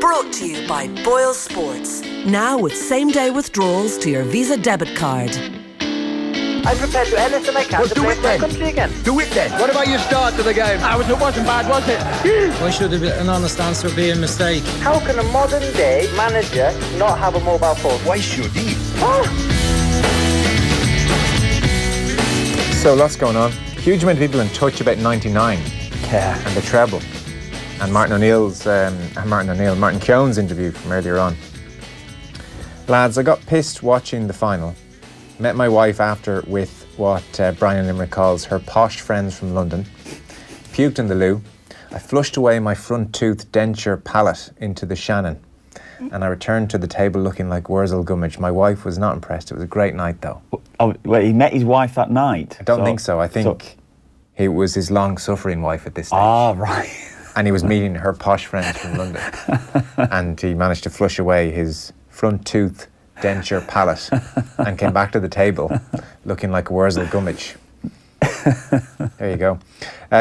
Brought to you by Boyle Sports. Now with same-day withdrawals to your Visa debit card. I'm prepared to do anything I can to play for my country again. Do it then. What about your start to the game? It wasn't bad, was it? Why should there be an honest answer be a mistake? How can a modern day manager not have a mobile phone? Why should he? So lots going on. Huge amount of people in touch about 99 and the treble. And Martin Keown's interview from earlier on. Lads, I got pissed watching the final. Met my wife after with what Brian Limerick calls her posh friends from London. Puked in the loo. I flushed away my front tooth denture palate into the Shannon. And I returned to the table looking like Wurzel Gummidge. My wife was not impressed. It was a great night, though. Oh, well, he met his wife that night? I don't think so. I think it was his long-suffering wife at this stage. Ah, right. And he was meeting her posh friends from London. And he managed to flush away his front tooth denture palate and came back to the table looking like a Wurzel Gummidge. There you go.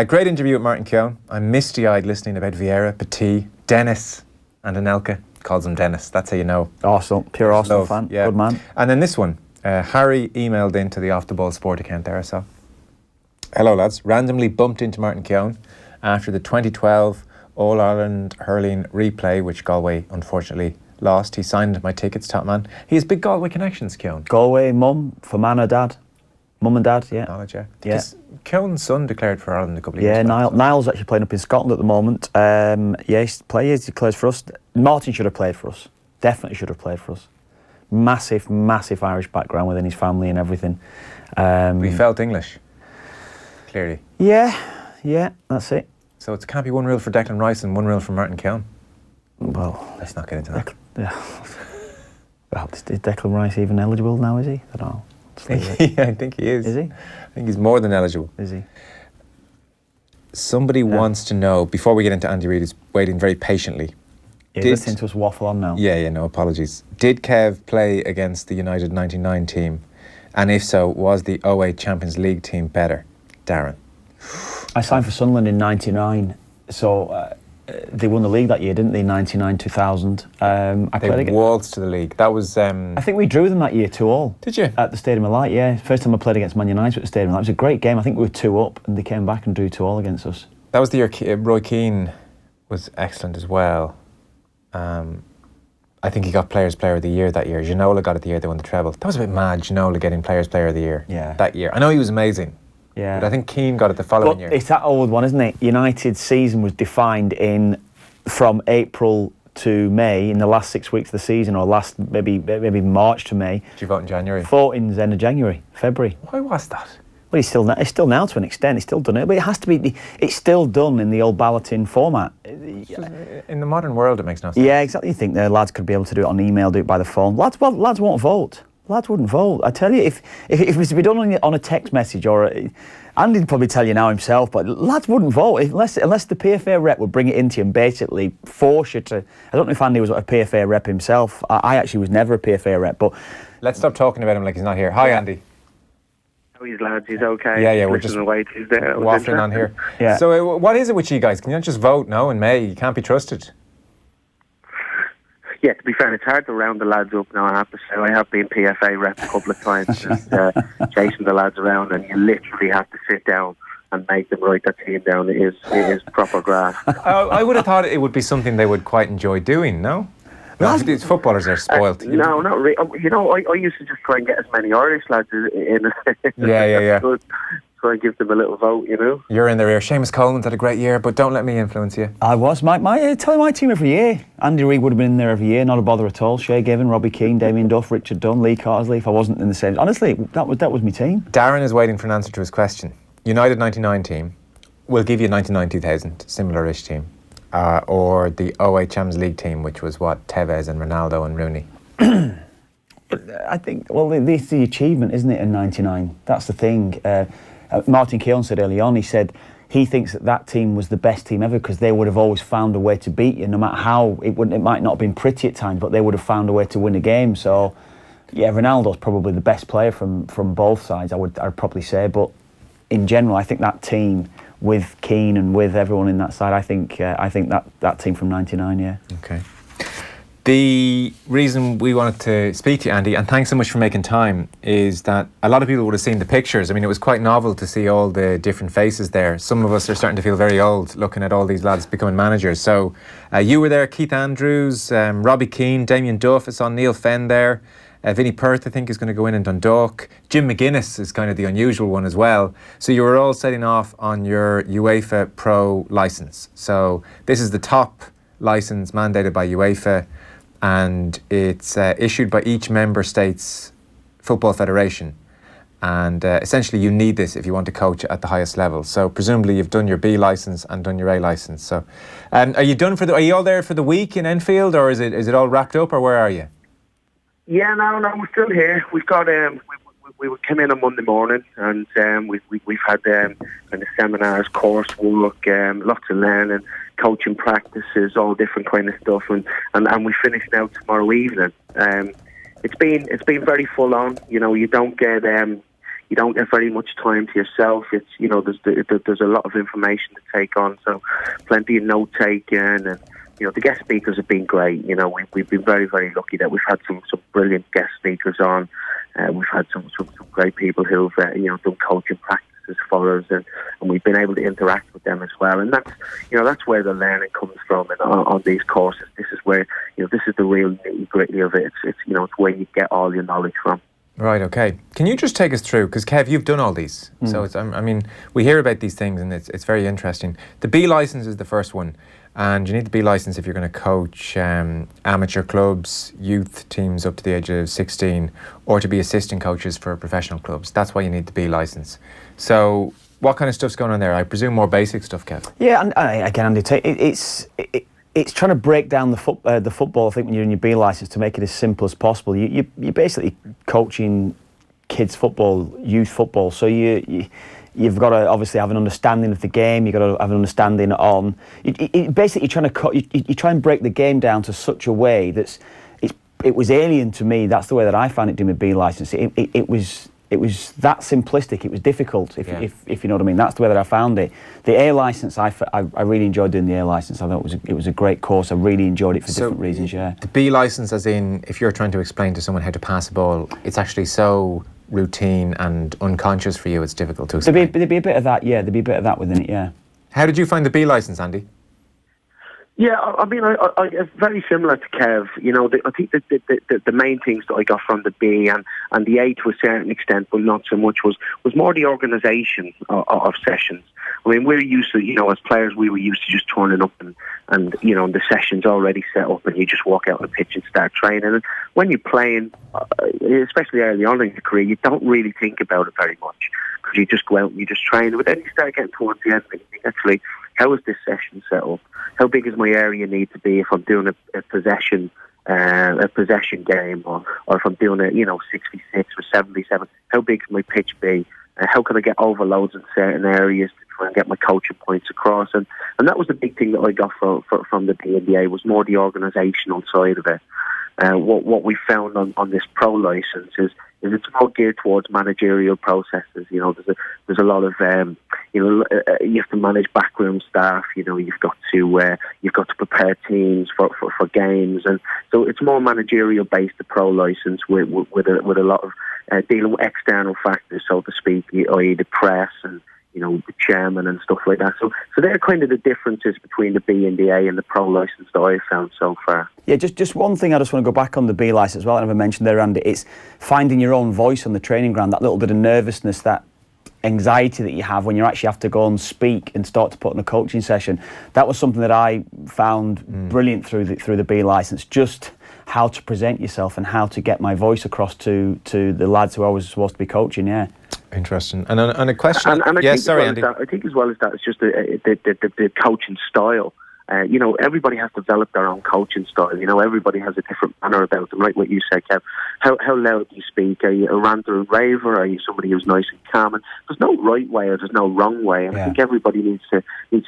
Great interview with Martin Keown. I'm misty-eyed listening about Vieira, Petit, Dennis and Anelka. Calls him Dennis. That's how you know. Arsenal, pure Arsenal fan. Yeah. Good man. And then this one. Harry emailed into the Off the Ball Sport account there I saw. Hello lads. Randomly bumped into Martin Keown after the 2012 All-Ireland hurling replay, which Galway unfortunately lost. He signed my tickets, top man. He has big Galway connections, Keown. Galway, mum, Fermanagh, dad. Mum and dad, yeah. Knowledge, yeah. Yeah. Keown's son declared for Ireland a couple of years Yeah, back. Niall's actually playing up in Scotland at the moment. He plays for us. Martin should have played for us. Definitely should have played for us. Massive, massive Irish background within his family and everything. We felt English, clearly. Yeah, that's it. So it can't be one rule for Declan Rice and one rule for Martin Keown. Well, let's not get into that. Well, is Declan Rice even eligible now, is he? I don't know. Yeah, I think he is. Is he? I think he's more than eligible. Is he? Somebody wants to know, before we get into Andy Reid, who's waiting very patiently. You're listening to us waffle on now. Yeah, no apologies. Did Kev play against the United 99 team? And if so, was the 08 Champions League team better? Darren. I signed for Sunderland in 99, so they won the league that year, didn't they, 99-2000. They waltzed to the league. That was... I think we drew them that year 2-2. Did you? At the Stadium of Light, yeah. First time I played against Man United at the Stadium of Light. It was a great game. I think we were 2-up and they came back and drew 2-2 against us. That was the year Roy Keane was excellent as well. I think he got Player of the Year that year. Ginola got it the year they won the treble. That was a bit mad, Ginola getting Player of the Year that year. I know he was amazing. Yeah. But I think Keane got it the following year. It's that old one, isn't it? United's season was defined from April to May, in the last 6 weeks of the season, or last maybe March to May. Did you vote in January? 14's end of January, February. Why was that? Well, it's still now to an extent. He's still done it, but it has to be. It's still done in the old balloting format. In the modern world, it makes no sense. Yeah, exactly. You think the lads could be able to do it on email, do it by the phone. Lads won't vote. Lads wouldn't vote. I tell you, if it was to be done on a text message or Andy'd probably tell you now himself, but lads wouldn't vote unless the PFA rep would bring it into you and basically force you to. I don't know if Andy was a PFA rep himself. I actually was never a PFA rep, but let's stop talking about him like he's not here. Hi, Andy. How are you, lads? He's okay. Yeah, we're just waffling on here. Yeah. So what is it with you guys? Can you not just vote now in May? You can't be trusted. Yeah, to be fair, it's hard to round the lads up now, I have to say. I have been PFA rep a couple of times, just chasing the lads around, and you literally have to sit down and make them write that team down. It is proper graft. I would have thought it would be something they would quite enjoy doing, no? These footballers are spoilt. No, not really. You know, I used to just try and get as many Irish lads in. Yeah. Try and give them a little vote, you know. You're in their ear. Seamus Coleman's had a great year, but don't let me influence you. I was. I tell you, my team every year. Andy Reid would have been in there every year, not a bother at all. Shay Given, Robbie Keane, Damien Duff, Richard Dunn, Lee Carsley. If I wasn't in the same, honestly, that was my team. Darren is waiting for an answer to his question. United 99 team. We'll give you 99-2000, similar-ish team. Or the 08 Champions League team, which was what, Tevez and Ronaldo and Rooney. I think, well, it's the achievement, isn't it, in 99? That's the thing. Martin Keown said early on, he said he thinks that team was the best team ever because they would have always found a way to beat you, no matter how, it might not have been pretty at times, but they would have found a way to win a game. So, yeah, Ronaldo's probably the best player from both sides, I'd probably say. But in general, I think that team with Keane and with everyone in that side, I think that team from 99, yeah. Okay. The reason we wanted to speak to you, Andy, and thanks so much for making time, is that a lot of people would have seen the pictures. I mean, it was quite novel to see all the different faces there. Some of us are starting to feel very old looking at all these lads becoming managers. So you were there, Keith Andrews, Robbie Keane, Damien Duff, I saw Neil Fenn there. Vinnie Perth, I think, is going to go in Dundalk. Jim McGuinness is kind of the unusual one as well. So you were all setting off on your UEFA Pro licence. So this is the top licence mandated by UEFA, and it's issued by each member state's football federation. And essentially you need this if you want to coach at the highest level. So presumably you've done your B licence and done your A licence. So are you done are you all there for the week in Enfield, or is it all wrapped up, or where are you? Yeah, no, we're still here. We've got we came in on Monday morning, and we've had kind of seminars, coursework, lots of learning, coaching practices, all different kind of stuff, and we finish now tomorrow evening. It's been very full on. You know, you don't get very much time to yourself. It's, you know, there's a lot of information to take on, so plenty of note taking, and you know, the guest speakers have been great. You know, we've been very, very lucky that we've had some brilliant guest speakers on. We've had some great people who've done coaching practices for us, and we've been able to interact with them as well. And that's where the learning comes from. And on these courses, this is where, you know, this is the real nitty gritty of it. It's where you get all your knowledge from. Right, okay. Can you just take us through, because Kev, you've done all these. So it's, I mean, we hear about these things and it's very interesting. The B licence is the first one, and you need the B licence if you're going to coach amateur clubs, youth teams up to the age of 16, or to be assistant coaches for professional clubs. That's why you need the B licence. So what kind of stuff's going on there? I presume more basic stuff, Kev. Yeah, and again, Andy, it's trying to break down the football, I think, when you're in your B licence, to make it as simple as possible. You're basically coaching kids football, youth football. So you've got to obviously have an understanding of the game. You've got to have an understanding on. Basically, you try and break the game down to such a way that's it was alien to me. That's the way that I found it doing my B licence. It was that simplistic. It was difficult, if you know what I mean. That's the way that I found it. The A licence, I really enjoyed doing the A licence. I thought it was a great course. I really enjoyed it for different reasons. Yeah. The B licence, as in, if you're trying to explain to someone how to pass a ball, it's actually so routine and unconscious for you, it's difficult to explain. There'd be a bit of that. Yeah, there'd be a bit of that within it. Yeah. How did you find the B licence, Andy? Yeah, I mean, I very similar to Kev. You know, I think the main things that I got from the B and the A to a certain extent, but not so much, was more the organisation of sessions. I mean, we're used to, you know, as players, we were used to just turning up and you know, the session's already set up and you just walk out on the pitch and start training. And when you're playing, especially early on in your career, you don't really think about it very much, because you just go out and you just train. But then you start getting towards the end and you think, actually, how is this session set up? How big does my area need to be if I'm doing a possession game, or if I'm doing a 66 or 77? How big can my pitch be? How can I get overloads in certain areas to try and get my coaching points across? And that was the big thing that I got from the BNBA, was more the organisational side of it. What we found on this pro licence is it's more geared towards managerial processes. You know, there's a lot of you have to manage backroom staff. You know, you've got to prepare teams for games, and so it's more managerial based, the pro licence, with a lot of dealing with external factors, so to speak, i.e. the press and, you know, the chairman and stuff like that. So they're kind of the differences between the B and the A and the pro licence that I've found so far. Yeah, just one thing I just want to go back on the B licence as well, I never mentioned there, Andy. It's finding your own voice on the training ground, that little bit of nervousness, that anxiety that you have when you actually have to go and speak and start to put in a coaching session. That was something that I found brilliant through the B licence, just how to present yourself and how to get my voice across to the lads who I was supposed to be coaching. Yeah. Interesting. And a question. And yes, sorry, Andy. I think as well as that, it's just the coaching style. You know, everybody has developed their own coaching style. You know, everybody has a different manner about them. Like what you said, Kev. How loud do you speak? Are you a ranter and raver? Are you somebody who's nice and calm? And there's no right way or there's no wrong way. And I think everybody needs to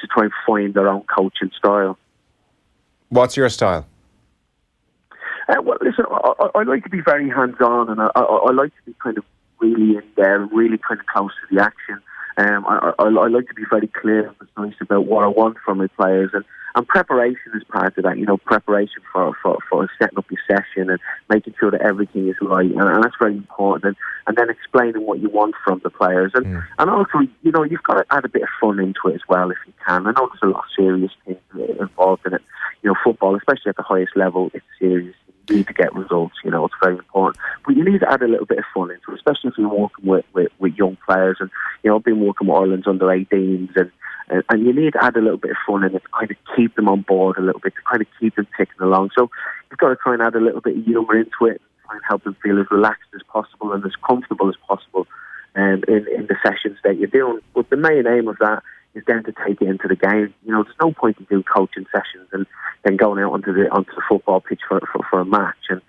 try and find their own coaching style. What's your style? Well, listen, I like to be very hands-on, and I like to be kind of really in there, really kind of close to the action. I like to be very clear and precise about what I want from my players, And preparation is part of that, preparation for setting up your session and making sure that everything is right. And that's very important. And then explaining what you want from the players. And also, you've got to add a bit of fun into it as well if you can. I know there's a lot of serious things involved in it. Football, especially at the highest level, it's serious. You need to get results, it's very important. But you need to add a little bit of fun into it, especially if you're working with young players. And, I've been working with Ireland's under-18s and you need to add a little bit of fun in it to kind of keep them on board a little bit, to kind of keep them ticking along. So you've got to try and add a little bit of humour into it and try and help them feel as relaxed as possible and as comfortable as possible in the sessions that you're doing. But the main aim of that is then to take it into the game. There's no point in doing coaching sessions and then going out onto the football pitch for a match and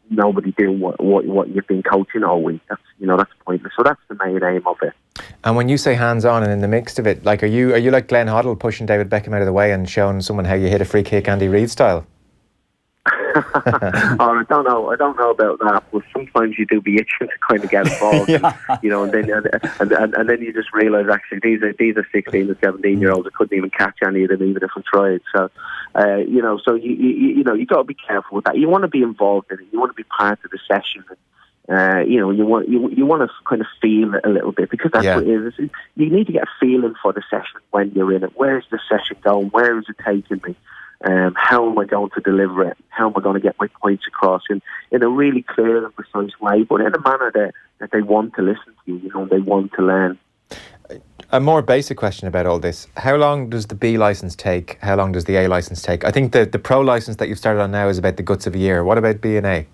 nobody doing what you've been coaching all week. That's pointless. So that's the main aim of it. And when you say hands-on and in the mix of it, like, are you like Glenn Hoddle pushing David Beckham out of the way and showing someone how you hit a free kick Andy Reid style? I don't know about that, but sometimes you do be itching to kind of get involved, and then you just realise actually these are 16 and 17-year-olds. I couldn't even catch any of them even if I tried. So, so you got to be careful with that. You want to be involved in it. You want to be part of the session. You want to kind of feel it a little bit because that's what it is. You need to get a feeling for the session when you're in it. Where's the session going? Where is it taking me? How am I going to deliver it? How am I going to get my points across in a really clear and precise way, but in a manner that they want to listen to you, they want to learn. A more basic question about all this. How long does the B licence take? How long does the A licence take? I think the pro licence that you've started on now is about the guts of a year. What about B and A?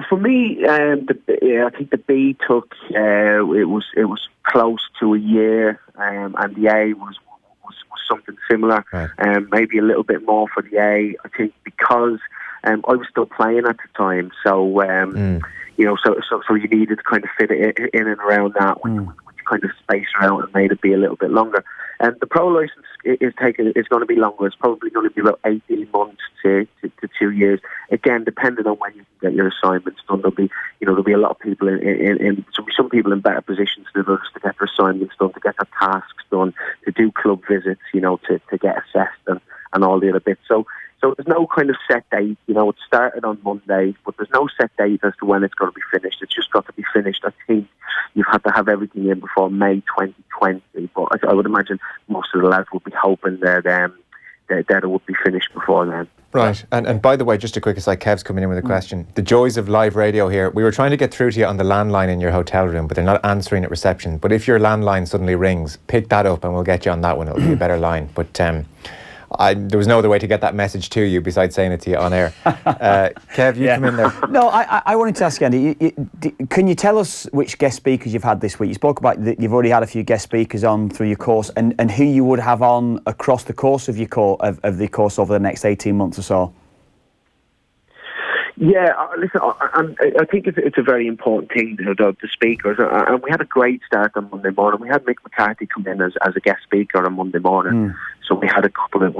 For me, I think the B took, it was close to a year, and the A was something similar, right. Maybe a little bit more for the A. I think because I was still playing at the time, so so you needed to kind of fit it in and around that, which kind of spaced out and made it be a little bit longer. And the pro license is going to be longer. It's probably going to be about 18 months to 2 years. Again, depending on when you can get your assignments done. There'll be a lot of people some people in better positions than others to get their assignments done, to get their tasks done, to do club visits, to get assessed and all the other bits. So there's no kind of set date. It started on Monday, but there's no set date as to when it's going to be finished. It's just got to be finished. I think you've had to have everything in before May 2020, but I would imagine most of the lads would be hoping that it would be finished before then. Right, and by the way, just a quick aside, Kev's coming in with a question. The joys of live radio here. We were trying to get through to you on the landline in your hotel room, but they're not answering at reception. But if your landline suddenly rings, pick that up and we'll get you on that one. It'll be a better line. But there was no other way to get that message to you besides saying it to you on air. Kev, you come in there. No, I wanted to ask you, Andy, can you tell us which guest speakers you've had this week? You spoke about that you've already had a few guest speakers on through your course, and who you would have on across the course of your of the course over the next 18 months or so. Yeah, listen, I think it's a very important thing, the speakers, and we had a great start on Monday morning. We had Mick McCarthy come in as a guest speaker on Monday morning, so we had a couple of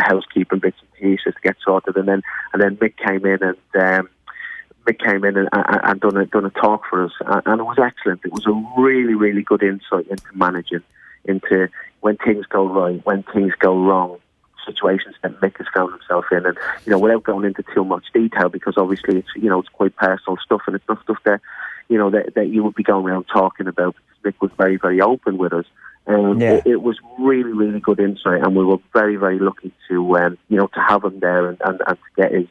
housekeeping bits and pieces to get sorted, and then Mick came in and done a talk for us, and it was excellent. It was a really, really good insight into managing, into when things go right, when things go wrong, situations that Mick has found himself in, and without going into too much detail, because obviously it's quite personal stuff, and it's not stuff that that you would be going around talking about. Mick was very, very open with us, and it was really, really good insight, and we were very, very lucky to have him there and to get his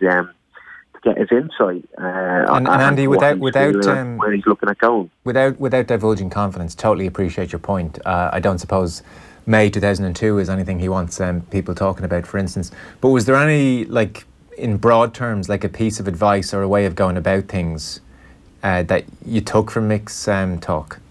insight. And Andy, without where he's looking at going, without divulging confidence, totally appreciate your point. I don't suppose May 2002 is anything he wants people talking about, for instance. But was there any, like, in broad terms, like a piece of advice or a way of going about things that you took from Mick's talk?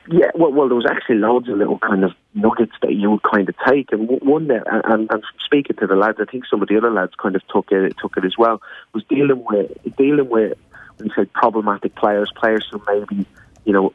Yeah, well, there was actually loads of little kind of nuggets that you would kind of take, and one there, and speaking to the lads, I think some of the other lads kind of took it as well, was dealing with when you say problematic players who maybe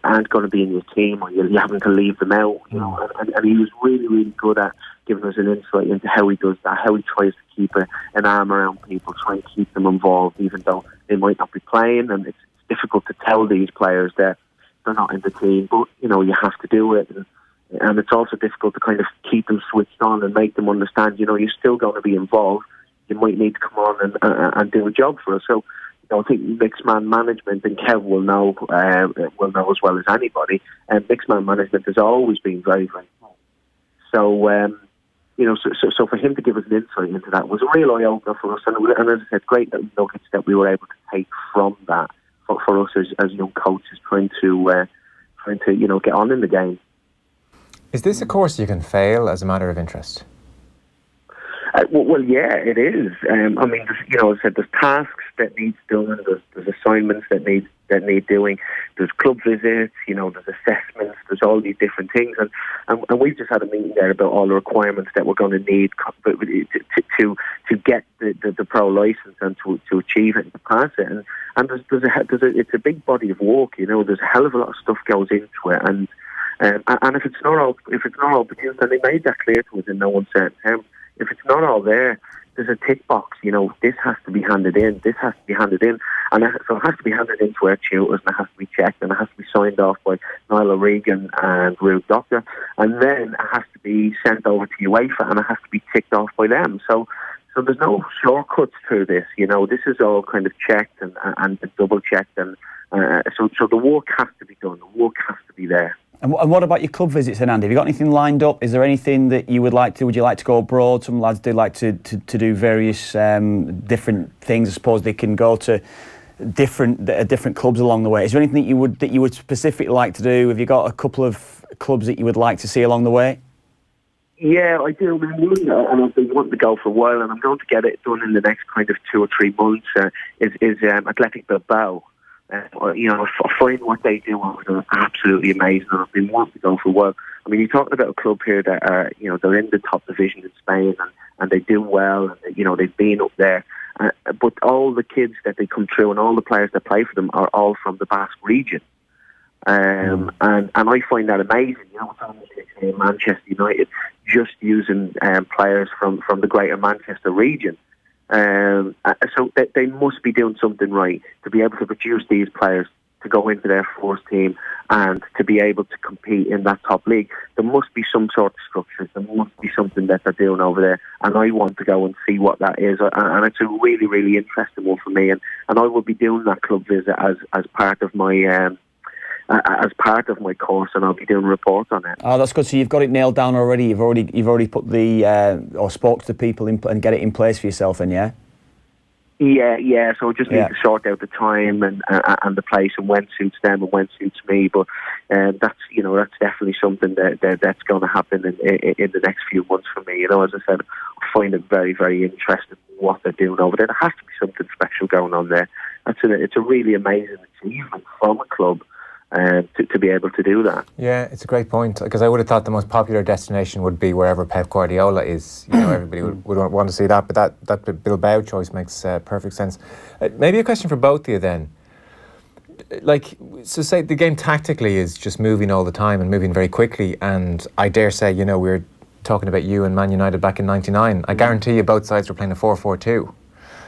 aren't going to be in your team, or you're having to leave them out, and he was really, really good at giving us an insight into how he does that, how he tries to keep an arm around people, try and keep them involved, even though they might not be playing, and it's difficult to tell these players that they're not in the team, but you have to do it. And and it's also difficult to kind of keep them switched on and make them understand, you're still going to be involved. You might need to come on and do a job for us. So, I think mixed man management, and Kev will know as well as anybody. And mixed man management has always been very, very good. So, so for him to give us an insight into that was a real eye opener for us. And as I said, great nuggets that we were able to take from that for us as young coaches trying to get on in the game. Is this a course you can fail as a matter of interest? Well, yeah, it is. As I said, there's tasks that need doing, there's assignments that need doing, there's club visits, there's assessments, there's all these different things, and we've just had a meeting there about all the requirements that we're going to need to get the pro license and to achieve it and to pass it, and it's a big body of work. There's a hell of a lot of stuff goes into it, and if it's not all produced, and they made that clear to us in no uncertain terms. If it's not all there, there's a tick box. This has to be handed in. This has to be handed in, and so it has to be handed in to our tutors, and it has to be checked, and it has to be signed off by Niall O'Regan and Ruth Doctor, and then it has to be sent over to UEFA, and it has to be ticked off by them. So there's no shortcuts through this. This is all kind of checked and double checked, and so the work has to be done. The work has to be there. And what about your club visits then, Andy? Have you got anything lined up? Is there anything that you would like to? Would you like to go abroad? Some lads do like to do various different things. I suppose they can go to different clubs along the way. Is there anything that you would specifically like to do? Have you got a couple of clubs that you would like to see along the way? Yeah, I do. And I've been wanting to go for a while, and I'm going to get it done in the next kind of 2 or 3 months. Is Athletic Bilbao. I find what they do are absolutely amazing, and I've been wanting to go for a while. I mean, you're talking about a club here that are, they're in the top division in Spain, and they do well, and they've been up there. But all the kids that they come through and all the players that play for them are all from the Basque region. And I find that amazing. It's almost like Manchester United just using players from the greater Manchester region. So they must be doing something right to be able to produce these players to go into their first team and to be able to compete in that top league. There must be some sort of structures. There must be something that they're doing over there, and I want to go and see what that is. And it's a really, really interesting one for me. And I will be doing that club visit as part of my course, and I'll be doing reports on it. Oh, that's good. So you've got it nailed down already. You've already put the or spoke to people and get it in place for yourself, then, yeah. Yeah. So I just need to sort out the time and the place and when suits them and when suits me. But that's definitely something that's going to happen in the next few months for me. As I said, I find it very, very interesting what they're doing over there. There has to be something special going on there. It's a really amazing achievement from a club. To be able to do that. Yeah, it's a great point, because I would have thought the most popular destination would be wherever Pep Guardiola is. Everybody would want to see that, but that Bilbao choice makes perfect sense. Maybe a question for both of you then. So say the game tactically is just moving all the time and moving very quickly, and I dare say, we were talking about you and Man United back in '99. I guarantee you both sides were playing a 4-4-2.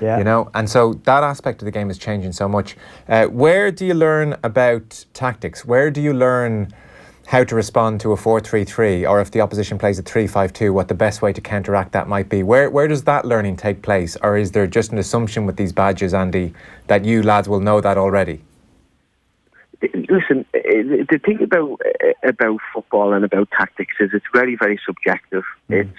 Yeah. And so that aspect of the game is changing so much. Where do you learn about tactics? Where do you learn how to respond to a 4-3-3, or if the opposition plays a 3-5-2, what the best way to counteract that might be? Where does that learning take place, or is there just an assumption with these badges, Andy, that you lads will know that already? Listen, the thing about football and about tactics is it's very, very subjective. It's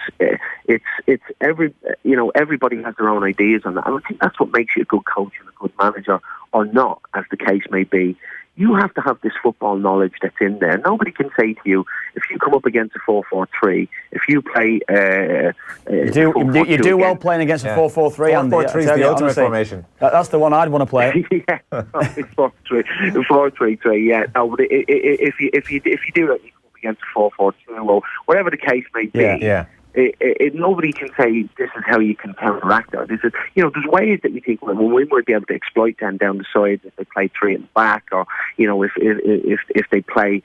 everybody has their own ideas on that. And I think that's what makes you a good coach and a good manager, or not, as the case may be. You have to have this football knowledge that's in there. Nobody can say to you, if you come up against a 4-4-3, if you play... you do well playing against a 4-4-3, Andy. 4-4-3 is the ultimate formation. That's the one I'd want to play. Yeah, 4-3-3, yeah. No, but if you do that, you come up against a 4-4-2, or whatever the case may be. Yeah. Nobody can say this is how you can counteract that. There's ways that we think, well, we might be able to exploit them down the sides if they play 3 in the back, or if they play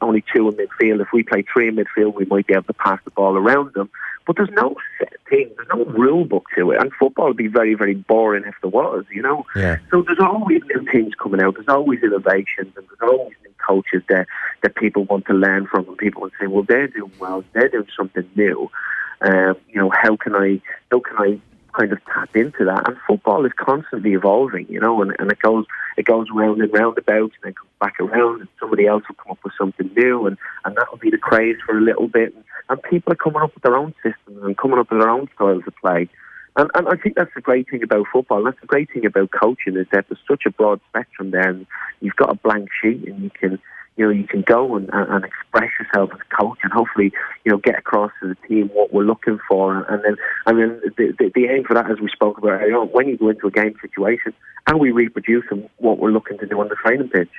only 2 in midfield. If we play 3 in midfield, we might be able to pass the ball around them. But there's no set thing, there's no rule book to it, and football would be very, very boring if there was, Yeah. So there's always new things coming out, there's always innovations, and there's always new coaches that people want to learn from, and people would say, well, they're doing well, they're doing something new. How can I kind of tap into that? And football is constantly evolving, and it goes round and roundabouts, and then comes back around, and somebody else will come up with something new, and that will be the craze for a little bit. And people are coming up with their own systems and coming up with their own styles of play. And I think that's the great thing about football. That's the great thing about coaching, is that there's such a broad spectrum there, and you've got a blank sheet, and you can go and express yourself as a coach, and hopefully, get across to the team what we're looking for. And then the aim for that, as we spoke about earlier on, when you go into a game situation, and we reproduce what we're looking to do on the training pitch.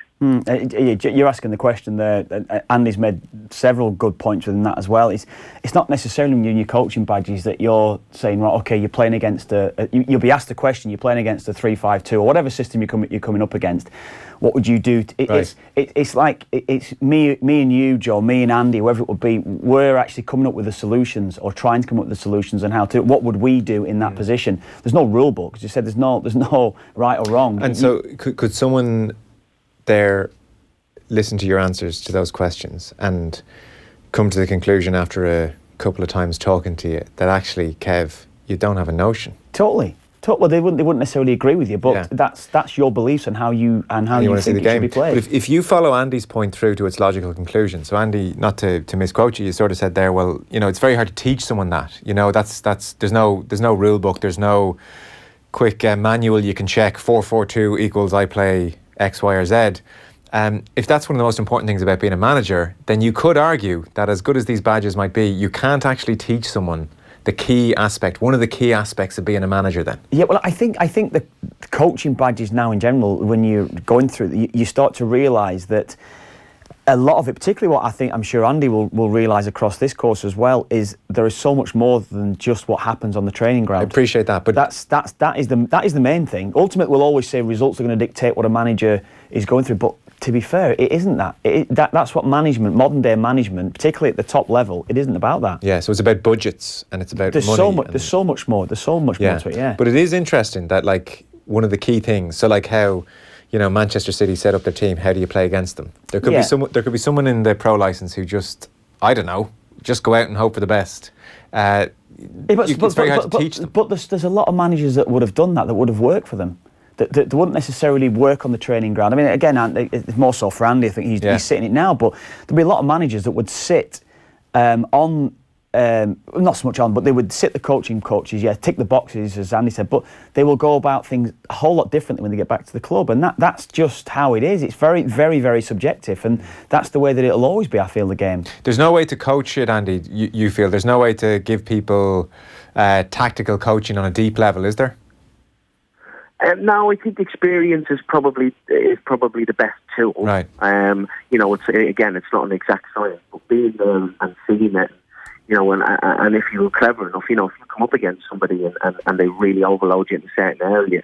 You're asking the question there. Andy's made several good points within that as well. It's not necessarily in your coaching badges that you're saying, right, okay, you're playing against you'll be asked a question, you're playing against a 3-5-2 or whatever system you're coming up against. What would you do? It's like it's me and you, Joe, me and Andy, whoever it would be. We're actually coming up with the solutions, or trying to come up with the solutions, and what would we do in that position. There's no rule book. As you said, there's no right or wrong. And so could someone there listen to your answers to those questions and come to the conclusion after a couple of times talking to you that actually, Kev, you don't have a notion? Totally. Well, they wouldn't necessarily agree with you, but that's your beliefs and how you think it should be played. But if you follow Andy's point through to its logical conclusion, so Andy, not to misquote you sort of said there, well, it's very hard to teach someone that. There's no rule book, there's no quick manual you can check 4-4-2 equals I play X, Y, or Z. If that's one of the most important things about being a manager, then you could argue that as good as these badges might be, you can't actually teach someone one of the key aspects of being a manager then. Yeah, well, I think the coaching badges now in general, when you're going through, you start to realise that a lot of it, particularly what I'm sure Andy will realise across this course as well, is there is so much more than just what happens on the training ground. I appreciate that, but that is the main thing. Ultimately, we'll always say results are going to dictate what a manager is going through, but to be fair, it isn't that. That's what management, modern day management, particularly at the top level, it isn't about that. Yeah, so it's about budgets and it's about money. There's so much more to it, yeah. But it is interesting that, like, one of the key things, so like how, Manchester City set up their team, how do you play against them? There could be someone in the pro licence who just, I don't know, just go out and hope for the best. It's very hard to teach them. But there's a lot of managers that would have done that would have worked for them. That wouldn't necessarily work on the training ground. I mean, again, it's more so for Andy. I think he's sitting it now, but there'd be a lot of managers that would sit not so much on, but they would sit the coaches, tick the boxes, as Andy said, but they will go about things a whole lot differently when they get back to the club, and that's just how it is. It's very, very, very subjective, and that's the way that it'll always be, I feel, the game. There's no way to coach it, Andy, you feel? There's no way to give people tactical coaching on a deep level, is there? No, I think experience is probably the best tool. Right. It's not an exact science, but being there and seeing it, and if you're clever enough, if you come up against somebody and they really overload you in a certain area,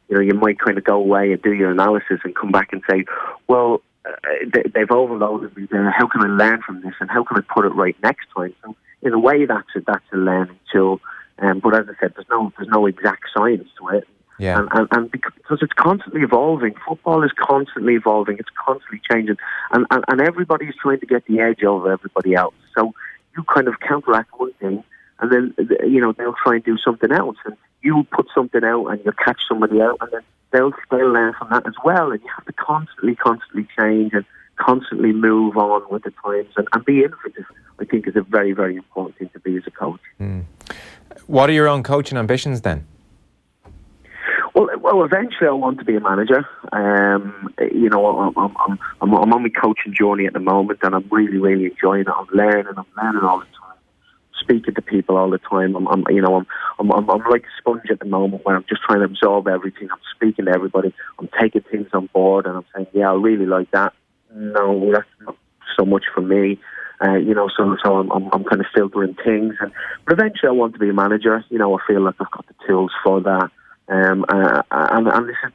you might kind of go away and do your analysis and come back and say, well, they've overloaded me there. How can I learn from this, and how can I put it right next time? So in a way, that's a learning tool. But as I said, there's no exact science to it. Yeah. And because it's constantly evolving, football is constantly evolving, it's constantly changing, and everybody's trying to get the edge over everybody else. So you kind of counteract one thing, and then they'll try and do something else, and you put something out, and you'll catch somebody out, and then they'll learn from that as well. And you have to constantly change and constantly move on with the times and be innovative. I think is a very, very important thing to be as a coach. What are your own coaching ambitions then? Well, eventually I want to be a manager. I'm on my coaching journey at the moment, and I'm really, really enjoying it. I'm learning all the time, speaking to people all the time. I'm like a sponge at the moment, where I'm just trying to absorb everything. I'm speaking to everybody. I'm taking things on board, and I'm saying, yeah, I really like that. No, that's not so much for me. So I'm kind of filtering things, but eventually I want to be a manager. I feel like I've got the tools for that. And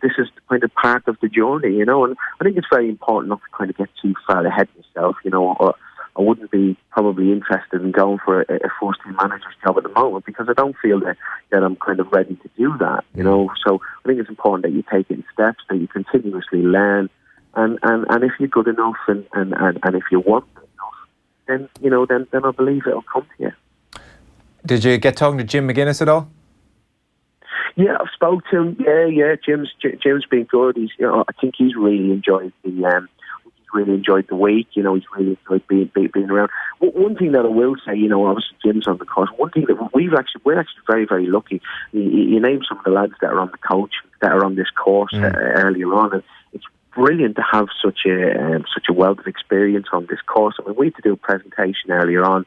this is kind of part of the journey, and I think it's very important not to kind of get too far ahead of yourself, or I wouldn't be probably interested in going for a first-team manager's job at the moment, because I don't feel that I'm kind of ready to do that, So I think it's important that you take it in steps, that you continuously learn, and if you're good enough and if you want it enough, then I believe it'll come to you. Did you get talking to Jim McGuinness at all? Yeah, I've spoke to him. Yeah. Jim's been good. I think he's really enjoyed the week. He's really enjoyed being around. One thing that I will say, obviously Jim's on the course. One thing that we're actually very, very lucky. You named some of the lads that are on the coach that are on this course earlier on, and it's brilliant to have such a wealth of experience on this course. I mean, we had to do a presentation earlier on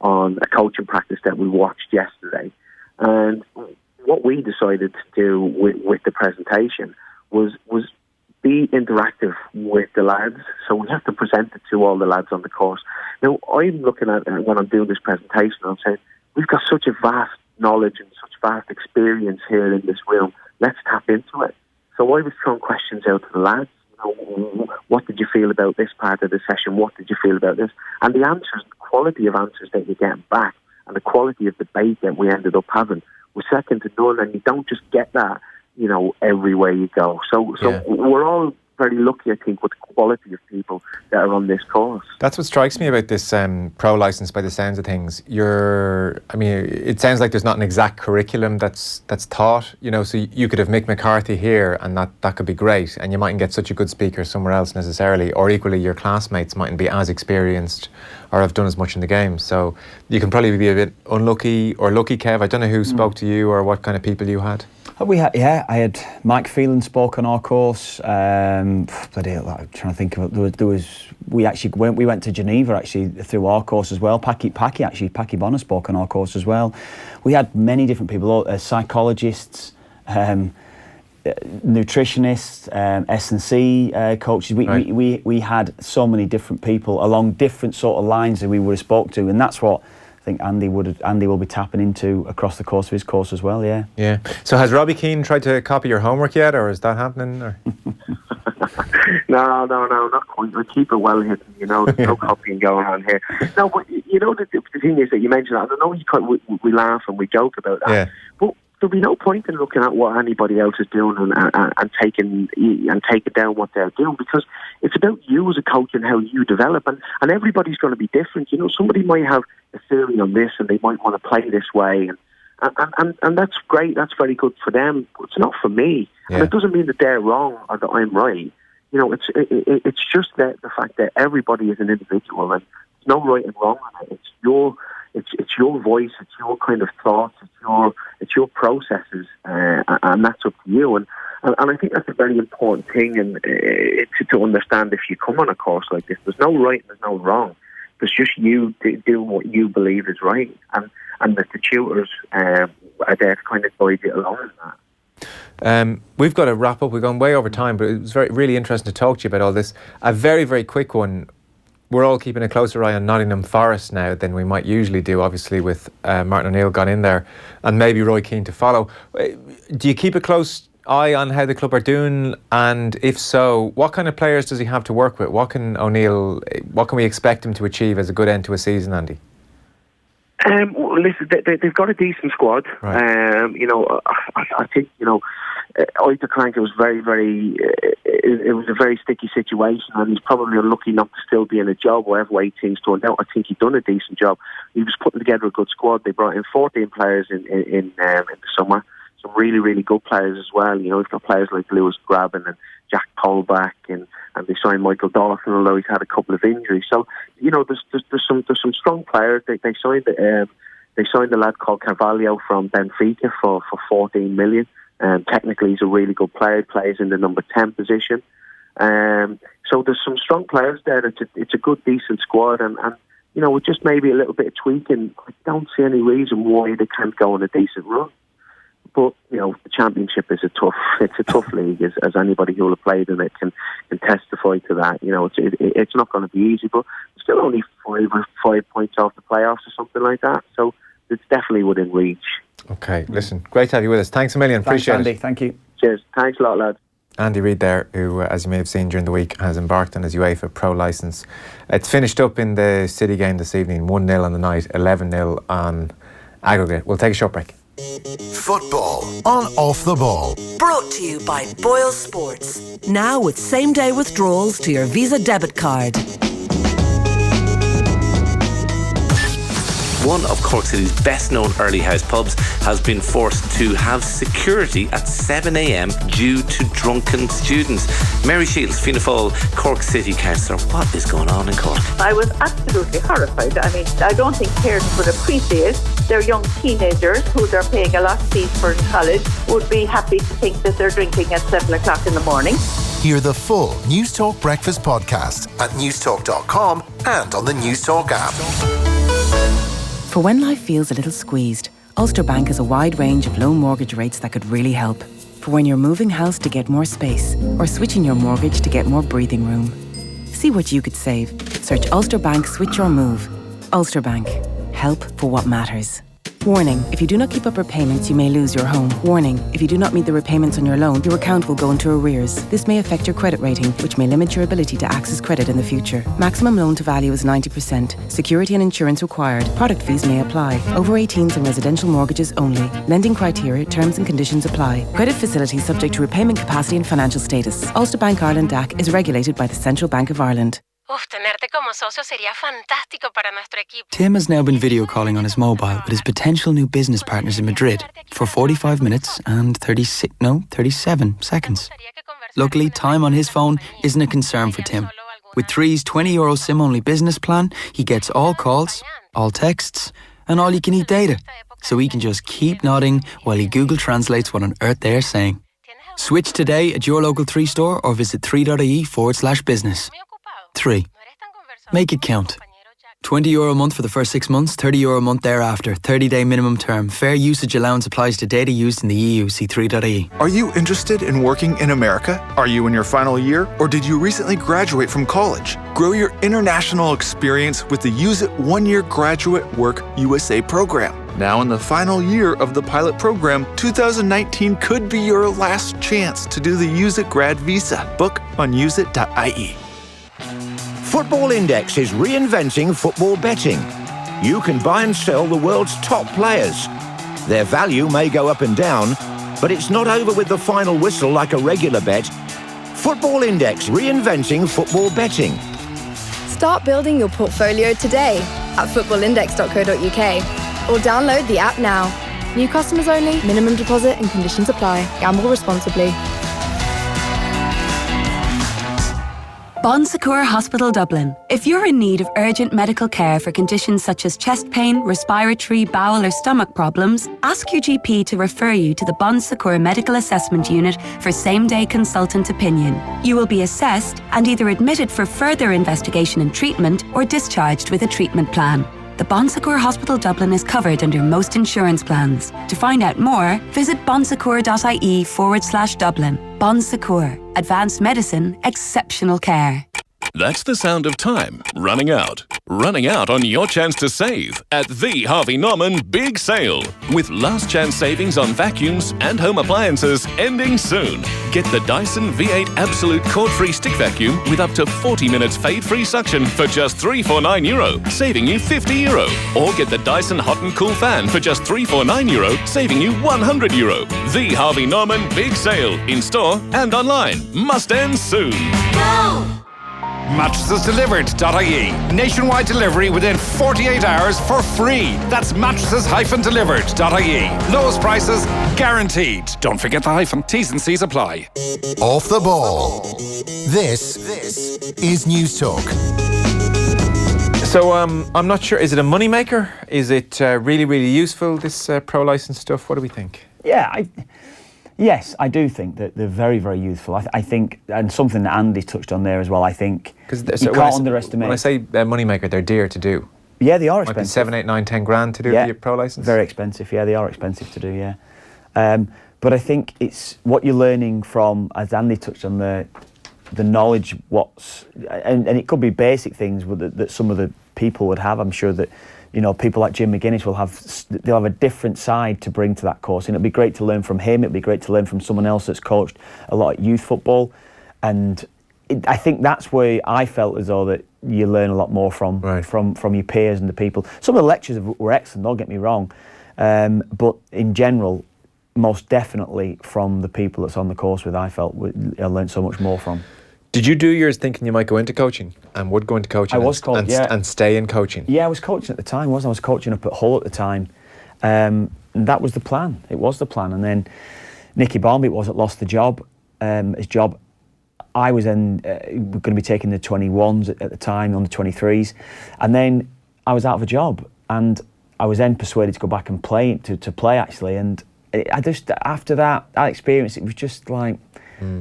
a coaching practice that we watched yesterday, and what we decided to do with the presentation was be interactive with the lads. So we have to present it to all the lads on the course. Now, I'm looking at when I'm doing this presentation, I'm saying, we've got such a vast knowledge and such vast experience here in this room. Let's tap into it. So I was throwing questions out to the lads. What did you feel about this part of the session? What did you feel about this? And the answers, the quality of answers that you're getting back and the quality of debate that we ended up having was second to none, and you don't just get that, everywhere you go. So we're all very lucky, I think, with the quality of people that are on this course. That's what strikes me about this pro licence by the sounds of things. It sounds like there's not an exact curriculum that's taught, so you could have Mick McCarthy here and that could be great, and you mightn't get such a good speaker somewhere else necessarily, or equally your classmates mightn't be as experienced or have done as much in the game. So you can probably be a bit unlucky or lucky, Kev. I don't know who spoke to you or what kind of people you had. I had Mike Phelan spoke on our course. I'm trying to think of it. We went to Geneva actually through our course as well. Paki Bonner spoke on our course as well. We had many different people, psychologists, nutritionists, S&C coaches. We had so many different people along different sort of lines that we would have spoke to, and that's what I think Andy will be tapping into across the course of his course as well. Yeah. So has Robbie Keane tried to copy your homework yet, or is that happening? Or? No, not quite. We keep it well hidden. There's no copying going on here. No, but the thing is that you mentioned that. I know we laugh and we joke about that. Yeah. But there'll be no point in looking at what anybody else is doing and taking down what they're doing, because it's about you as a coach and how you develop, and everybody's going to be different. Somebody might have a theory on this and they might want to play this way, and that's great. That's very good for them. But it's not for me, and it doesn't mean that they're wrong or that I'm right. It's just that the fact that everybody is an individual, and there's no right and wrong on it. It's your voice, it's your kind of thoughts, it's your processes, and that's up to you. And I think that's a very important thing, and to understand if you come on a course like this. There's no right and there's no wrong. There's just you doing what you believe is right, and that the tutors are there to kind of guide you along in that. We've got to wrap up. We've gone way over time, but it was really interesting to talk to you about all this. A very, very quick one. We're all keeping a closer eye on Nottingham Forest now than we might usually do, obviously, with Martin O'Neill gone in there and maybe Roy Keane to follow. Do you keep a close eye on how the club are doing? And if so, what kind of players does he have to work with? What can we expect him to achieve as a good end to a season, Andy? Listen, they've got a decent squad. Right. I think, Oita Crank, it was it was a very sticky situation, and he's probably unlucky not to still be in a job, whatever way things turned out. I think he'd done a decent job. He was putting together a good squad. They brought in 14 players in the summer. Some really, really good players as well. He's got players like Lewis Graben and Jack Polback, and they signed Michael Dawson, although he's had a couple of injuries. So, there's some strong players. They signed a lad called Carvalho from Benfica for 14 million. Technically, he's a really good player. Plays in the number 10 position. So there's some strong players there. It's a good, decent squad, and with just maybe a little bit of tweaking, I don't see any reason why they can't go on a decent run. But the Championship is a tough league, as anybody who will have played in it can testify to that. It's not going to be easy, but it's still only 5 points off the playoffs or something like that. So it's definitely within reach. Okay, listen, great to have you with us. Thanks a million. Appreciate Andy. it. Thank you. Cheers. Thanks a lot, lads. Andy Reid there, who, as you may have seen during the week, has embarked on his UEFA Pro licence. It's finished up in the City game this evening, 1-0 on the night, 11-0 on aggregate. We'll take a short break. Football on Off the Ball. Brought to you by Boyle Sports. Now with same-day withdrawals to your Visa debit card. One of Cork City's best-known early house pubs has been forced to have security at 7 a.m. due to drunken students. Mary Shields, Fianna Fáil, Cork City Councillor, what is going on in Cork? I was absolutely horrified. I mean, I don't think parents would appreciate their young teenagers who they're paying a lot of fees for in college would be happy to think that they're drinking at 7 o'clock in the morning. Hear the full News Talk Breakfast podcast at newstalk.com and on the News Talk app. For when life feels a little squeezed, Ulster Bank has a wide range of low mortgage rates that could really help. For when you're moving house to get more space or switching your mortgage to get more breathing room. See what you could save. Search Ulster Bank Switch or Move. Ulster Bank. Help for what matters. Warning, if you do not keep up repayments, you may lose your home. Warning, if you do not meet the repayments on your loan, your account will go into arrears. This may affect your credit rating, which may limit your ability to access credit in the future. Maximum loan to value is 90%. Security and insurance required. Product fees may apply. Over 18s and residential mortgages only. Lending criteria, terms and conditions apply. Credit facility subject to repayment capacity and financial status. Ulster Bank Ireland DAC is regulated by the Central Bank of Ireland. Tenerte como socio sería fantástico para nuestro equipo. Tim has now been video calling on his mobile with his potential new business partners in Madrid for 45 minutes and 37 seconds. Luckily, time on his phone isn't a concern for Tim. With 3's €20 SIM-only business plan, he gets all calls, all texts, and all you can eat data. So he can just keep nodding while he Google translates what on earth they're saying. Switch today at your local 3 store or visit 3.ie/business. 3. Make it count. €20 a month for the first 6 months, €30 a month thereafter. 30-day minimum term. Fair usage allowance applies to data used in the EU. See 3.ie. Are you interested in working in America? Are you in your final year? Or did you recently graduate from college? Grow your international experience with the Use It 1-Year Graduate Work USA program. Now in the final year of the pilot program, 2019 could be your last chance to do the Use It Grad Visa. Book on useit.ie. Football Index is reinventing football betting. You can buy and sell the world's top players. Their value may go up and down, but it's not over with the final whistle like a regular bet. Football Index, reinventing football betting. Start building your portfolio today at footballindex.co.uk or download the app now. New customers only, minimum deposit and conditions apply. Gamble responsibly. Bon Secours Hospital Dublin. If you're in need of urgent medical care for conditions such as chest pain, respiratory, bowel or stomach problems, ask your GP to refer you to the Bon Secours Medical Assessment Unit for same-day consultant opinion. You will be assessed and either admitted for further investigation and treatment or discharged with a treatment plan. The Bon Secours Hospital Dublin is covered under most insurance plans. To find out more, visit bonsecours.ie/Dublin. Bon Secours. Advanced medicine, exceptional care. That's the sound of time running out. Running out on your chance to save at the Harvey Norman Big Sale. With last chance savings on vacuums and home appliances ending soon. Get the Dyson V8 Absolute cord-free stick vacuum with up to 40 minutes fade-free suction for just €349, saving you €50. Or get the Dyson Hot and Cool fan for just €349, saving you €100. The Harvey Norman Big Sale. In store and online. Must end soon. Go! Mattresses-delivered.ie. Nationwide delivery within 48 hours for free. That's mattresses-delivered.ie. Lowest prices guaranteed. Don't forget the hyphen. T's and C's apply. Off the ball. This is News Talk. So I'm not sure, is it a moneymaker? Is it really, really useful, this pro-licence stuff? What do we think? Yeah, yes, I do think that they're very, very useful. I think, and something that Andy touched on there as well, I think you can't underestimate. When I say moneymaker, they're dear to do. Yeah, they are expensive. Might be 7, 8, 9, 10 grand to do the pro licence. Very expensive. Yeah, they are expensive to do. Yeah, but I think it's what you're learning from, as Andy touched on, the knowledge. And it could be basic things that some of the people would have. I'm sure that people like Jim McGuinness they'll have a different side to bring to that course, and it'd be great to learn from him. It'd be great to learn from someone else that's coached a lot of youth football, and I think that's where I felt as though that you learn a lot more from your peers and the people. Some of the lectures were excellent, don't get me wrong, But in general, most definitely from the people that's on the course with, I felt I learned so much more from. Did you do yours thinking you might go into coaching and would go into coaching? And stay in coaching? Yeah, I was coaching at the time, I was coaching up at Hull at the time. And that was the plan. It was the plan. And then Nicky Barmby lost the job, his job. I was then going to be taking the 21s at the time, on the 23s. And then I was out of a job. And I was then persuaded to go back and play, to play actually. And I just, after that experience, it was just like,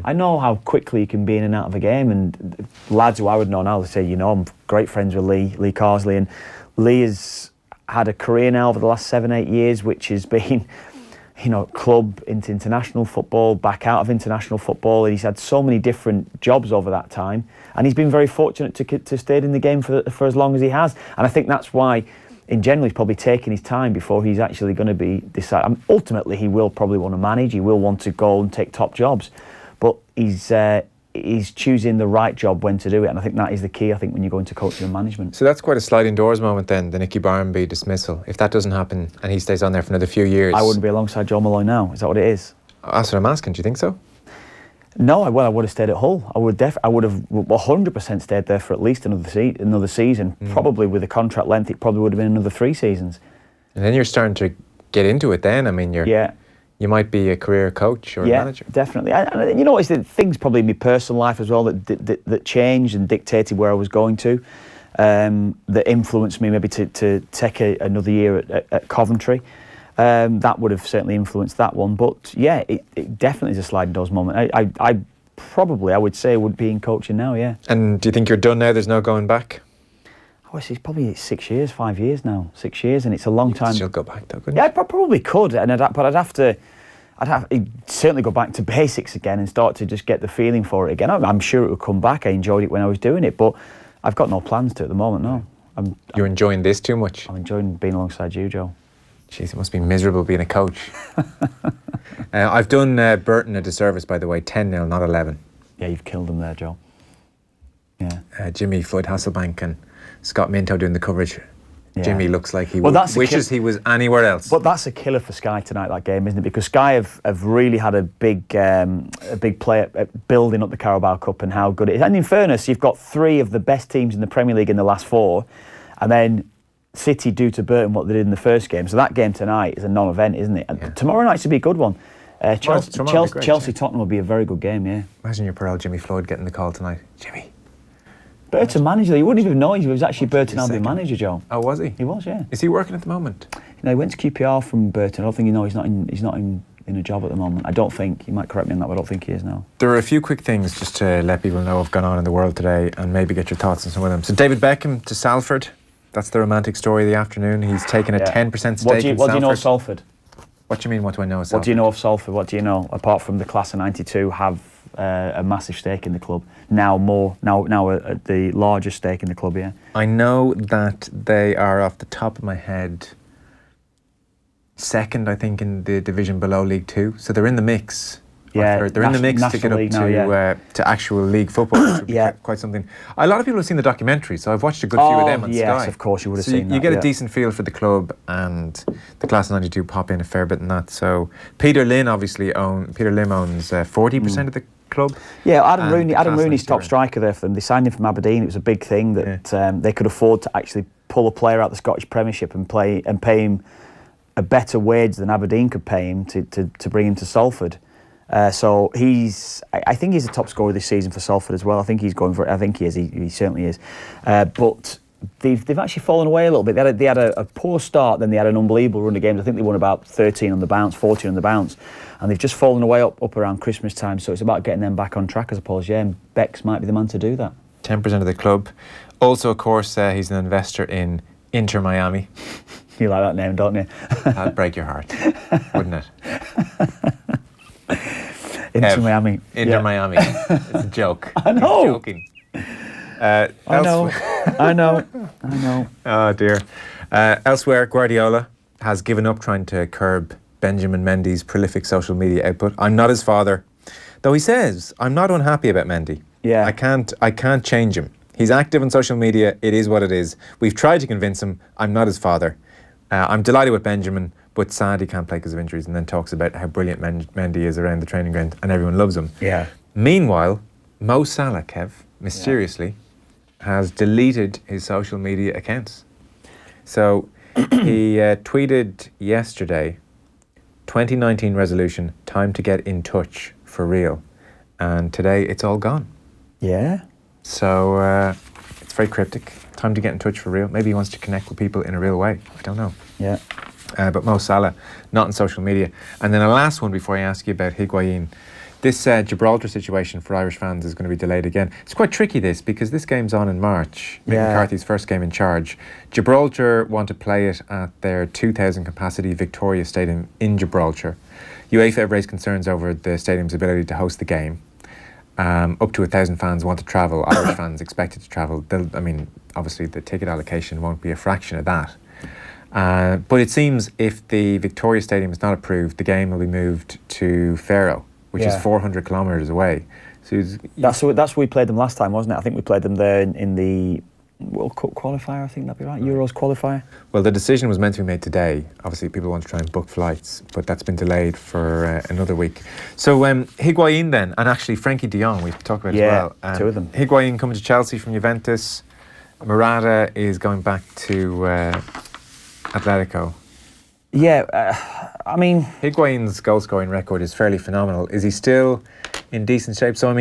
I know how quickly you can be in and out of a game, and lads who I would know now, they say, I'm great friends with Lee Carsley, and Lee has had a career now over the last 7-8 years, which has been, club into international football, back out of international football, and he's had so many different jobs over that time, and he's been very fortunate to stay in the game for as long as he has, and I think that's why, in general, he's probably taking his time before he's actually going to be decided. Ultimately, he will probably want to manage, he will want to go and take top jobs. But he's choosing the right job when to do it, and I think that is the key, I think, when you go into coaching and management. So that's quite a sliding doors moment then, the Nicky Barmby dismissal. If that doesn't happen and he stays on there for another few years... I wouldn't be alongside John Malloy now, is that what it is? That's what I'm asking, do you think so? No, I would have stayed at Hull. I would have 100% stayed there for at least another season. Probably with the contract length, it probably would have been another 3 seasons. And then you're starting to get into it then, I mean, you might be a career coach or a manager. Yeah, definitely. And it's the things probably in my personal life as well that changed and dictated where I was going to, that influenced me maybe to take another year at Coventry. That would have certainly influenced that one. But yeah, it definitely is a sliding doors moment. I would say would be in coaching now, yeah. And do you think you're done now? There's no going back? Oh, it's probably 6 years, 5 years now. 6 years, and it's a long time. You'd still go back though, couldn't you? Yeah, I probably could, but I'd have to certainly go back to basics again and start to just get the feeling for it again. I'm sure it would come back. I enjoyed it when I was doing it, but I've got no plans to at the moment, no. You're enjoying this too much? I'm enjoying being alongside you, Joe. Jeez, it must be miserable being a coach. I've done Burton a disservice, by the way, 10-0, not 11. Yeah, you've killed them there, Joe. Yeah. Jimmy Floyd Hasselbank and Scott Minto doing the coverage. Yeah. Jimmy looks like he wishes he was anywhere else. But that's a killer for Sky tonight, that game, isn't it? Because Sky have really had a big play at building up the Carabao Cup and how good it is. And in fairness, you've got 3 of the best teams in the Premier League in the last 4, and then City do to Burton what they did in the first game. So that game tonight is a non-event, isn't it? And tomorrow night should be a good one. Chelsea Tottenham will be a very good game, yeah. Imagine your poor old Jimmy Floyd getting the call tonight. Jimmy. Burton manager, you wouldn't even know he was actually Burton Albion manager, Joe. Oh, was he? He was, yeah. Is he working at the moment? He went to QPR from Burton. I don't think he's not in a job at the moment. I don't think, you might correct me on that, but I don't think he is now. There are a few quick things just to let people know what's gone on in the world today and maybe get your thoughts on some of them. So David Beckham to Salford. That's the romantic story of the afternoon. He's taken a 10% stake in Salford. What do you know of Salford? What do you mean, what do I know of Salford? What do you know of Salford? What do you know, apart from the class of 92, have a massive stake in the club? Now the largest stake in the club, yeah. I know that they are, off the top of my head, second, I think, in the division below League 2. So they're in the mix. Yeah, they're in the mix to get up to actual league football, which would be quite something. A lot of people have seen the documentary, so I've watched a good few of them on Sky. Yes, of course you would have seen that. You get a decent feel for the club, and the class of 92 pop in a fair bit in that. So Peter Lim owns 40% of the club. Yeah, Adam Rooney's top striker there for them. They signed him from Aberdeen. It was a big thing that they could afford to actually pull a player out of the Scottish Premiership and pay him a better wage than Aberdeen could pay him to bring him to Salford. So I think he's a top scorer this season for Salford as well. I think he's going for it. I think he is. He certainly is. But they've actually fallen away a little bit. They had a poor start, then they had an unbelievable run of games. I think they won about 13 on the bounce, 14 on the bounce, and they've just fallen away up around Christmas time. So it's about getting them back on track, I suppose. Yeah, and Bex might be the man to do that. 10% of the club. Also, of course, he's an investor in Inter Miami. You like that name, don't you? That'd break your heart, wouldn't it? Inter Miami. Miami. It's a joke. I know. I'm joking. I know. Oh dear. Elsewhere, Guardiola has given up trying to curb Benjamin Mendy's prolific social media output. I'm not his father, though he says, I'm not unhappy about Mendy. Yeah. I can't change him. He's active on social media. It is what it is. We've tried to convince him I'm not his father. I'm delighted with Benjamin, but sad he can't play because of injuries, and then talks about how brilliant Mendy is around the training ground and everyone loves him. Yeah. Meanwhile, Mo Salah, Kev, mysteriously has deleted his social media accounts. So he tweeted yesterday, 2019 resolution, time to get in touch for real. And today it's all gone. Yeah. So it's very cryptic. Time to get in touch for real. Maybe he wants to connect with people in a real way. I don't know. Yeah. But Mo Salah, not on social media. And then a last one before I ask you about Higuain. This Gibraltar situation for Irish fans is going to be delayed again. It's quite tricky, this, because this game's on in March. Mick McCarthy's first game in charge. Gibraltar want to play it at their 2,000 capacity Victoria Stadium in Gibraltar. UEFA have raised concerns over the stadium's ability to host the game. Up to 1,000 fans want to travel. Irish fans expected to travel. Obviously the ticket allocation won't be a fraction of that. But it seems if the Victoria Stadium is not approved, the game will be moved to Faro, which is 400 kilometres away. So that's where we played them last time, wasn't it? I think we played them there in the World Cup qualifier, I think that'd be right, Euros qualifier. Well, the decision was meant to be made today. Obviously, people want to try and book flights, but that's been delayed for another week. So Higuain then, and actually Frankie de Jong, we've talked about as well. Two of them. Higuain coming to Chelsea from Juventus. Morata is going back to Atletico. Yeah, Higuain's goal-scoring record is fairly phenomenal. Is he still in decent shape? So,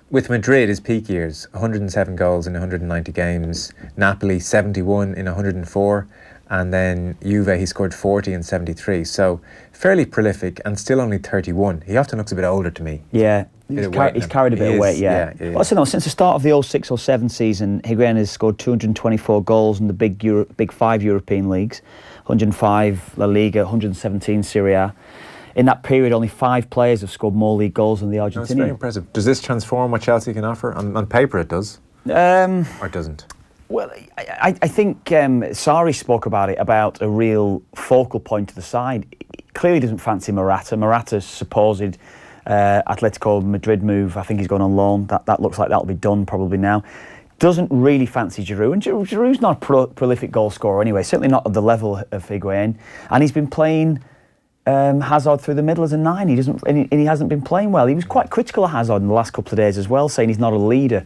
with Madrid, his peak years, 107 goals in 190 games. Napoli, 71 in 104. And then Juve, he scored 40 in 73. So, fairly prolific and still only 31. He often looks a bit older to me. Yeah, he's carried a bit of weight, yeah. Well, since the start of the 06-07 season, Higuain has scored 224 goals in the big five European leagues. 105 La Liga, 117 Serie A. In that period, only 5 players have scored more league goals than the Argentinian. That's very impressive. Does this transform what Chelsea can offer? On paper it does. Or it doesn't? Well, I think Sarri spoke about it, about a real focal point to the side. He clearly doesn't fancy Morata. Morata's supposed Atletico Madrid move, I think he's gone on loan. That looks like that'll be done probably now. Doesn't really fancy Giroud, and Giroud's not a prolific goal scorer anyway, certainly not at the level of Higuain. And he's been playing Hazard through the middle as a 9. He hasn't been playing well. He was quite critical of Hazard in the last couple of days as well, saying he's not a leader.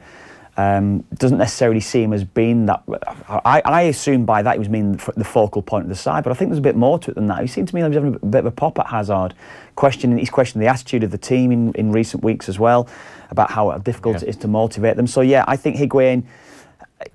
Doesn't necessarily see him as being that. I assume by that he was meaning the focal point of the side, but I think there's a bit more to it than that. He seemed to me like he was having a bit of a pop at Hazard, he's questioned the attitude of the team in recent weeks as well, about how difficult it is to motivate them. So yeah, I think Higuain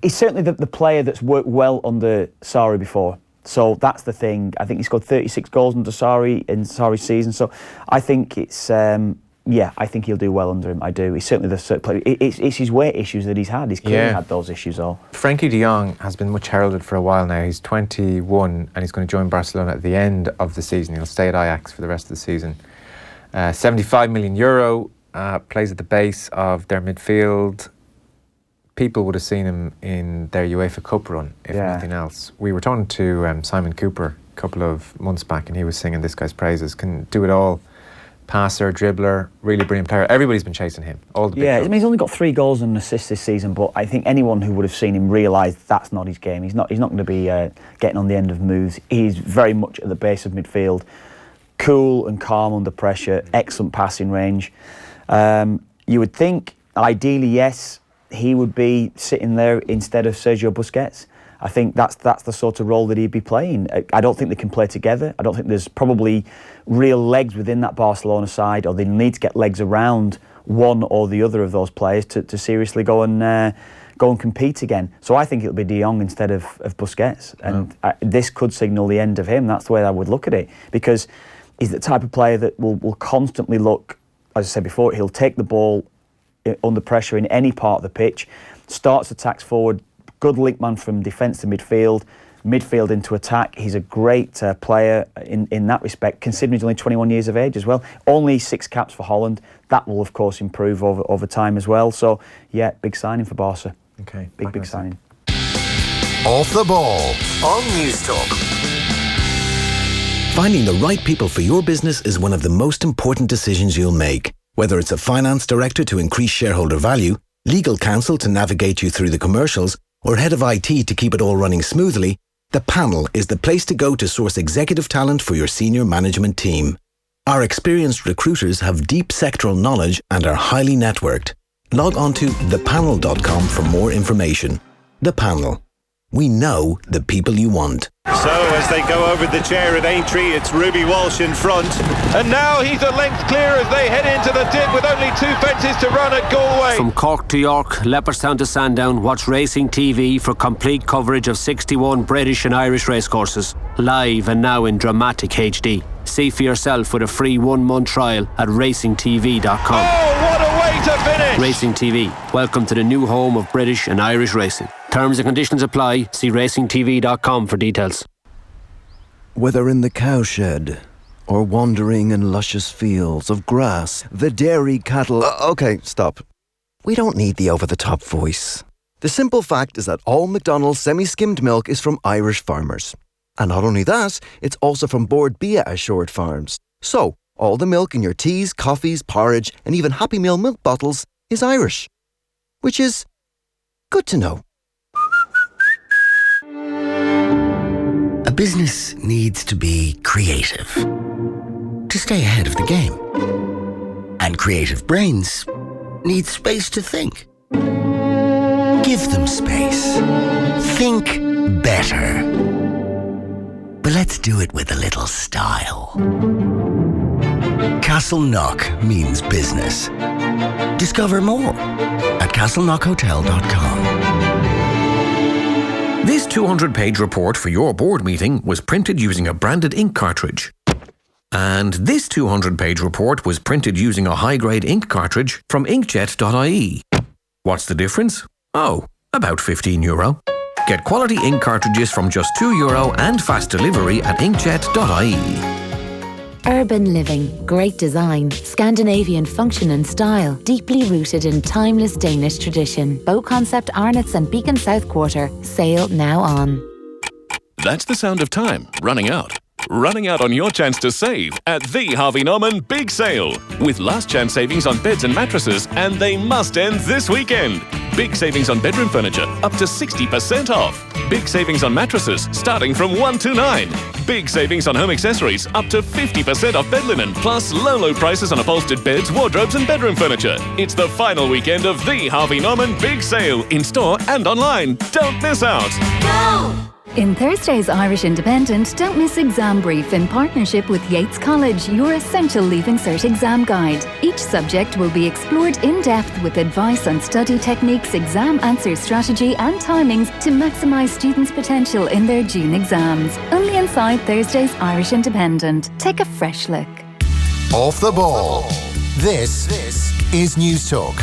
is certainly the player that's worked well under Sarri before. So that's the thing. I think he scored 36 goals under Sarri in Sarri's season. So I think it's I think he'll do well under him. I do. He's certainly the sort of player. It's his weight issues that he's had. He's clearly had those issues all. Frankie de Jong has been much heralded for a while now. He's 21 and he's going to join Barcelona at the end of the season. He'll stay at Ajax for the rest of the season. 75 million euro, plays at the base of their midfield. People would have seen him in their UEFA Cup run, if nothing else. We were talking to Simon Cooper a couple of months back and he was singing this guy's praises. Can do it all. Passer, dribbler, really brilliant player. Everybody's been chasing him. All the big clubs. He's only got 3 goals and an assist this season, but I think anyone who would have seen him realise that's not his game. He's not going to be getting on the end of moves. He's very much at the base of midfield, cool and calm under pressure, excellent passing range. You would think, ideally, yes, he would be sitting there instead of Sergio Busquets. I think that's the sort of role that he'd be playing. I don't think they can play together. I don't think there's probably real legs within that Barcelona side, or they need to get legs around one or the other of those players to seriously go and compete again. So I think it'll be de Jong instead of Busquets, and this could signal the end of him. That's the way I would look at it, because he's the type of player that will constantly look, as I said before, he'll take the ball under pressure in any part of the pitch, starts attacks forward, good link man from defence to midfield into attack. He's a great player in that respect, considering he's only 21 years of age as well. Only 6 caps for Holland. That will, of course, improve over time as well. So, yeah, big signing for Barca. Okay. Big signing. Off the Ball on News Talk. Finding the right people for your business is one of the most important decisions you'll make. Whether it's a finance director to increase shareholder value, legal counsel to navigate you through the commercials, or head of IT to keep it all running smoothly, The Panel is the place to go to source executive talent for your senior management team. Our experienced recruiters have deep sectoral knowledge and are highly networked. Log on to thepanel.com for more information. The Panel. We know the people you want. So as they go over the chair at Aintree, it's Ruby Walsh in front. And now he's a length clear as they head into the dip with only 2 fences to run at Galway. From Cork to York, Leopardstown to Sandown, watch Racing TV for complete coverage of 61 British and Irish racecourses. Live and now in dramatic HD. See for yourself with a free 1-month trial at racingtv.com. Oh, what a way to finish! Racing TV, welcome to the new home of British and Irish racing. Terms and conditions apply. See racingtv.com for details. Whether in the cowshed or wandering in luscious fields of grass, the dairy cattle... Okay, stop. We don't need the over-the-top voice. The simple fact is that all McDonald's semi-skimmed milk is from Irish farmers. And not only that, it's also from Bord Bia Assured Farms. So, all the milk in your teas, coffees, porridge, and even Happy Meal milk bottles is Irish. Which is good to know. A business needs to be creative to stay ahead of the game. And creative brains need space to think. Give them space. Think better. But let's do it with a little style. Castle Knock means business. Discover more at castleknockhotel.com. This 200-page report for your board meeting was printed using a branded ink cartridge. And this 200-page report was printed using a high-grade ink cartridge from inkjet.ie. What's the difference? Oh, about €15. Get quality ink cartridges from just €2 and fast delivery at inkjet.ie. Urban living, great design, Scandinavian function and style, deeply rooted in timeless Danish tradition. Bow Concept Arnott's and Beacon South Quarter. Sale now on. That's the sound of time running out. Running out on your chance to save at the Harvey Norman Big Sale. With last chance savings on beds and mattresses, and they must end this weekend. Big savings on bedroom furniture, up to 60% off. Big savings on mattresses, starting from $129. Big savings on home accessories, up to 50% off bed linen, plus low prices on upholstered beds, wardrobes and bedroom furniture. It's the final weekend of the Harvey Norman Big Sale, in store and online. Don't miss out. Go! In Thursday's Irish Independent, don't miss Exam Brief in partnership with Yates College, your essential Leaving Cert exam guide. Each subject will be explored in depth with advice on study techniques, exam answer strategy and timings to maximise students' potential in their June exams. Only inside Thursday's Irish Independent. Take a fresh look. Off the ball. This is News Talk.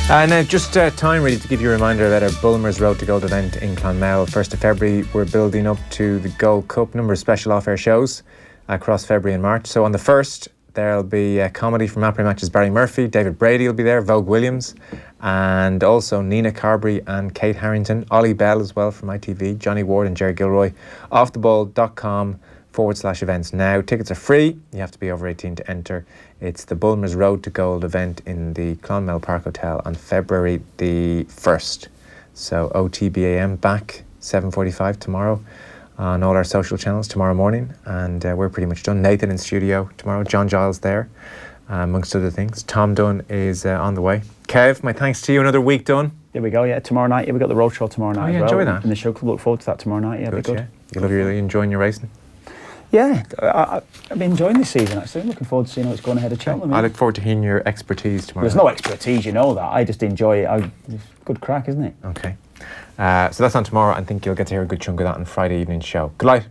Now, just time really to give you a reminder about our Bulmers Road to Gold event in Clonmel. 1st of February, we're building up to the Gold Cup, number of special off-air shows across February and March. So on the 1st, there'll be comedy from Après Match's Barry Murphy, David Brady will be there, Vogue Williams, and also Nina Carberry and Kate Harrington, Ollie Bell as well from ITV, Johnny Ward and Jerry Gilroy. offtheball.com/events now. Tickets are free. You have to be over 18 to enter. It's the Bulmers Road to Gold event in the Clonmel Park Hotel on February the 1st. So OTBAM back 7:45 tomorrow on all our social channels tomorrow morning, and we're pretty much done. Nathan in studio tomorrow, John Giles there, amongst other things. Tom Dunn is on the way. Kev, my thanks to you. Another week done. There we go, yeah. Tomorrow night, we've got the road show tomorrow night as well. Enjoy that. And the show club, look forward to that tomorrow night, yeah. Good, be good. Yeah. You're really enjoying your racing? Yeah, I've been enjoying this season actually. I'm looking forward to seeing what's going ahead of Cheltenham. I look forward to hearing your expertise tomorrow. There's no expertise, you know that. I just enjoy it. It's good crack, isn't it? Okay. So that's on tomorrow. I think you'll get to hear a good chunk of that on Friday evening show. Good night.